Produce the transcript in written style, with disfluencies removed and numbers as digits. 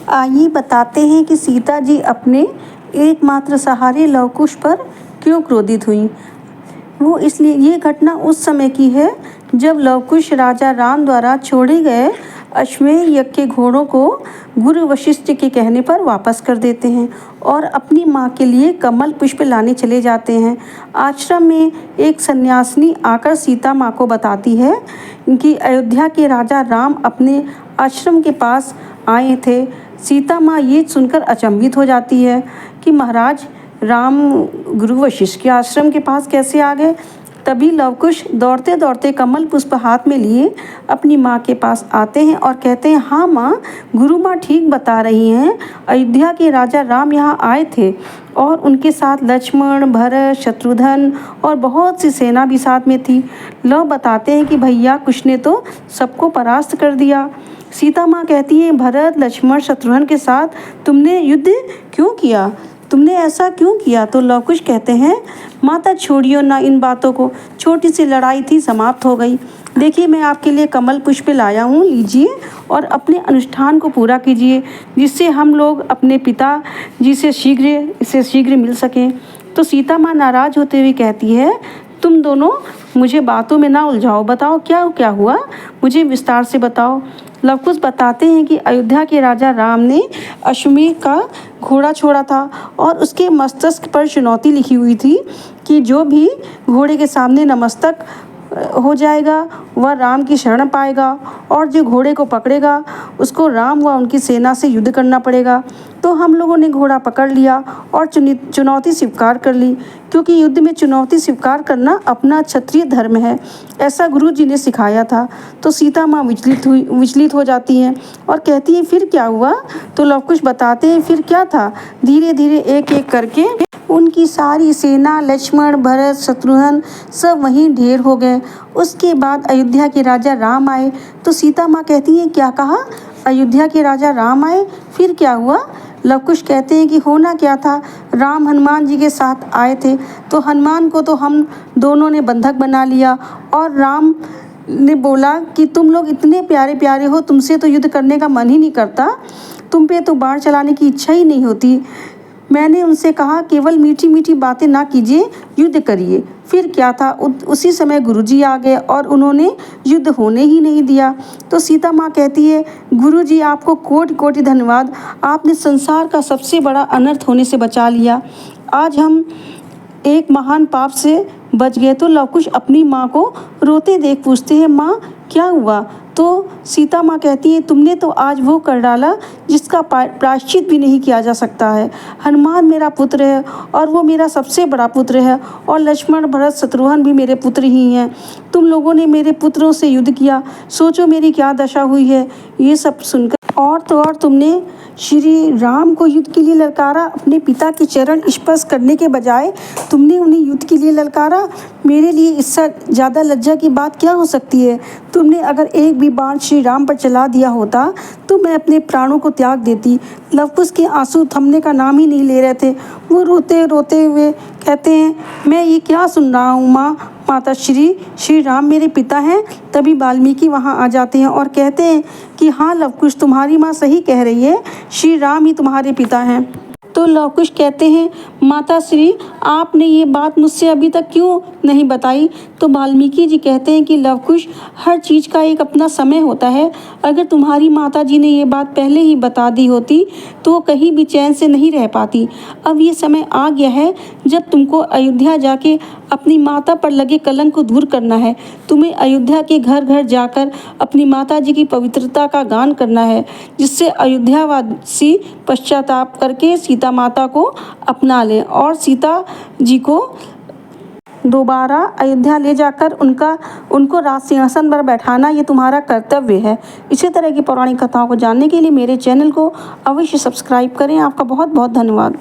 आइए बताते हैं कि सीता जी अपने एकमात्र सहारे लव कुश पर क्यों क्रोधित हुईं। वो इसलिए ये घटना उस समय की है जब लव कुश राजा राम द्वारा छोड़े गए अश्वमेध यज्ञ के घोड़ों को गुरु वशिष्ठ के कहने पर वापस कर देते हैं और अपनी माँ के लिए कमल पुष्प लाने चले जाते हैं। आश्रम में एक सन्यासिनी आकर सीता माँ को बताती है कि अयोध्या के राजा राम अपने आश्रम के पास आए थे। सीता माँ ये सुनकर अचंभित हो जाती है कि महाराज राम गुरु वशिष्ठ के आश्रम के पास कैसे आ गए। तभी लव कुश दौड़ते दौड़ते कमल पुष्प हाथ में लिए अपनी माँ के पास आते हैं और कहते हैं, हाँ माँ, गुरु माँ ठीक बता रही हैं। अयोध्या के राजा राम यहाँ आए थे और उनके साथ लक्ष्मण, भरत, शत्रुघ्न और बहुत सी सेना भी साथ में थी। लव बताते हैं कि भैया कुश ने तो सबको परास्त कर दिया। सीता माँ कहती हैं, भरत, लक्ष्मण, शत्रुघ्न के साथ तुमने युद्ध क्यों किया? तुमने ऐसा क्यों किया? तो लव कुश कहते हैं, माता छोड़ियो ना इन बातों को, छोटी सी लड़ाई थी, समाप्त हो गई। देखिए मैं आपके लिए कमल पुष्प लाया हूँ, लीजिए और अपने अनुष्ठान को पूरा कीजिए जिससे हम लोग अपने पिता जी से शीघ्र मिल सकें। तो सीता माँ नाराज होते हुए कहती है, तुम दोनों मुझे बातों में ना उलझाओ, बताओ क्या क्या हुआ, मुझे विस्तार से बताओ। लव कुश बताते हैं कि अयोध्या के राजा राम ने अश्वमेध का घोड़ा छोड़ा था और उसके मस्तक पर चुनौती लिखी हुई थी कि जो भी घोड़े के सामने नतमस्तक हो जाएगा वह राम की शरण पाएगा और जो घोड़े को पकड़ेगा उसको राम व उनकी सेना से युद्ध करना पड़ेगा। तो हम लोगों ने घोड़ा पकड़ लिया और चुनौती स्वीकार कर ली, क्योंकि युद्ध में चुनौती स्वीकार करना अपना क्षत्रिय धर्म है, ऐसा गुरु जी ने सिखाया था। तो सीता माँ विचलित हो जाती हैं और कहती हैं, फिर क्या हुआ? तो लव कुश बताते हैं, फिर क्या था। धीरे धीरे एक एक करके उनकी सारी सेना, लक्ष्मण, भरत, शत्रुघ्न सब वहीं ढेर हो गए। उसके बाद अयोध्या के राजा राम आए। तो सीता माँ कहती हैं, क्या कहा? अयोध्या के राजा राम आए, फिर क्या हुआ? लव कुश कहते हैं कि होना क्या था, राम हनुमान जी के साथ आए थे। तो हनुमान को तो हम दोनों ने बंधक बना लिया और राम ने बोला कि तुम लोग इतने प्यारे प्यारे हो, तुमसे तो युद्ध करने का मन ही नहीं करता, तुम पे तो बाण चलाने की इच्छा ही नहीं होती। मैंने उनसे कहा केवल मीठी मीठी बातें ना कीजिए, युद्ध करिए। फिर क्या था, उसी समय गुरुजी आ गए और उन्होंने युद्ध होने ही नहीं दिया। तो सीता माँ कहती है, गुरुजी आपको कोटि कोटि धन्यवाद, आपने संसार का सबसे बड़ा अनर्थ होने से बचा लिया। आज हम एक महान पाप से बच गए। तो लव कुश अपनी माँ को रोते देख पूछते हैं, माँ क्या हुआ? तो सीता माँ कहती हैं, तुमने तो आज वो कर डाला जिसका प्रायश्चित भी नहीं किया जा सकता है। हनुमान मेरा पुत्र है और वो मेरा सबसे बड़ा पुत्र है और लक्ष्मण, भरत, शत्रुघ्न भी मेरे पुत्र ही हैं। तुम लोगों ने मेरे पुत्रों से युद्ध किया, सोचो मेरी क्या दशा हुई है। ये सब सुनकर और तो और तुमने श्री राम को युद्ध के लिए ललकारा, अपने पिता के चरण स्पर्श करने के बजाय तुमने उन्हें युद्ध के लिए ललकारा। मेरे लिए इससे ज़्यादा लज्जा की बात क्या हो सकती है? तुमने अगर एक भी बाण श्री राम पर चला दिया होता तो मैं अपने प्राणों को त्याग देती। लव कुश के आंसू थमने का नाम ही नहीं ले रहे थे। वो रोते रोते हुए कहते हैं, मैं ये क्या सुन रहा हूँ माँ, माता श्री राम मेरे पिता हैं। तभी वाल्मीकि वहाँ आ जाते हैं और कहते हैं कि हाँ लव कुश, तुम्हारी माँ सही कह रही है, श्री राम ही तुम्हारे पिता हैं। तो लव कुश कहते हैं, माता श्री आपने ये बात मुझसे अभी तक क्यों नहीं बताई? तो वाल्मीकि जी कहते हैं कि लव कुश, हर चीज़ का एक अपना समय होता है। अगर तुम्हारी माता जी ने ये बात पहले ही बता दी होती तो कहीं भी चैन से नहीं रह पाती। अब ये समय आ गया है जब तुमको अयोध्या जाके अपनी माता पर लगे कलंक को दूर करना है। तुम्हें अयोध्या के घर घर जाकर अपनी माता जी की पवित्रता का गान करना है, जिससे अयोध्यावासी पश्चाताप करके सीता माता को अपना लें और सीता जी को दोबारा अयोध्या ले जाकर उनको राज सिंहासन पर बैठाना ये तुम्हारा कर्तव्य है। इसी तरह की पौराणिक कथाओं को जानने के लिए मेरे चैनल को अवश्य सब्सक्राइब करें। आपका बहुत बहुत धन्यवाद।